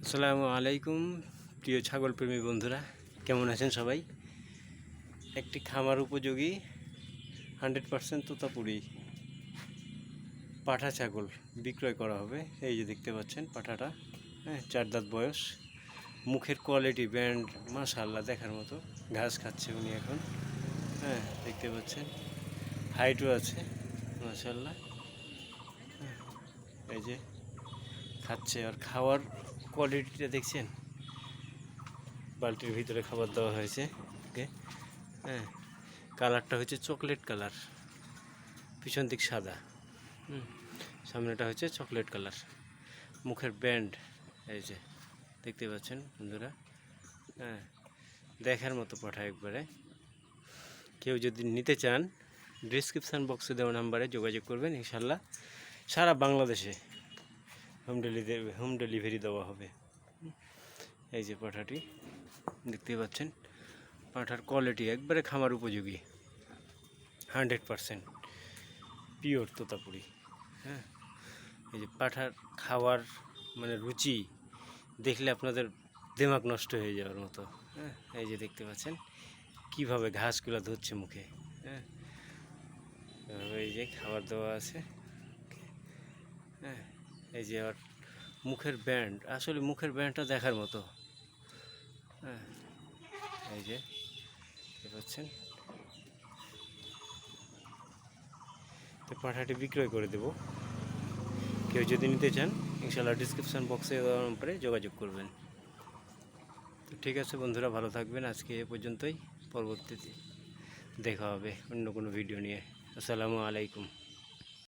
আসসালামু আলাইকুম প্রিয় ছাগল প্রেমী বন্ধুরা, কেমন আছেন সবাই? একটি খামার উপযোগী 100% তোতাপুরি পাঠা ছাগল বিক্রয় করা হবে। এই যে দেখতে পাচ্ছেন পাঠাটা, হ্যাঁ, 4 দাঁত বয়স। মুখের কোয়ালিটি ব্যান্ড মাশাআল্লাহ দেখার মতো। ঘাস খাচ্ছে উনি এখন, হ্যাঁ, দেখতে পাচ্ছেন। হাইটও আছে মাশাআল্লাহ, হ্যাঁ, এই যে খাচ্ছে। আর খাওয়ার কোয়ালিটিটা দেখছেন, বালতির ভিতরে খাবার দেওয়া হয়েছে ওকে। হ্যাঁ, কালারটা হচ্ছে চকলেট কালার, পিছন দিক সাদা, সামনেটা হচ্ছে চকলেট কালার। মুখের ব্যান্ড এই যে দেখতে পাচ্ছেন বন্ধুরা, হ্যাঁ, দেখার মতো পাঠা একবারে। কেউ যদি নিতে চান ডিসক্রিপশান বক্সে দেওয়া নাম্বারে যোগাযোগ করবেন, ইনশাল্লাহ সারা বাংলাদেশে হোম ডেলিভারি দেওয়া হবে। এই যে পাঠাটি দেখতে পাচ্ছেন, পাঠার কোয়ালিটি একবারে খামার উপযোগী, 100% পিওর তোতাপুরি। হ্যাঁ, এই যে পাঠার খাওয়ার মানে রুচি দেখলে আপনাদের দিমাগ নষ্ট হয়ে যাওয়ার মতো। হ্যাঁ, এই যে দেখতে পাচ্ছেন কীভাবে ঘাসগুলো ধরছে মুখে। হ্যাঁ, এই যে খাবার দেওয়া আছে। হ্যাঁ, এই যে আর মুখের ব্যান্ড, আসলে মুখের ব্যান্ডটা দেখার মতো। হ্যাঁ, এই যে দেখতে পাচ্ছেন। তো পাঠাটি বিক্রয় করে দেব। কেউ যদি নিতে চান ইনশাআল্লাহ ডিসক্রিপশান বক্সে দেওয়ার নম্বরে যোগাযোগ করবেন। তো ঠিক আছে বন্ধুরা, ভালো থাকবেন। আজকে এ পর্যন্তই, পরবর্তীতে দেখা হবে অন্য কোনো ভিডিও নিয়ে। আসসালামু আলাইকুম।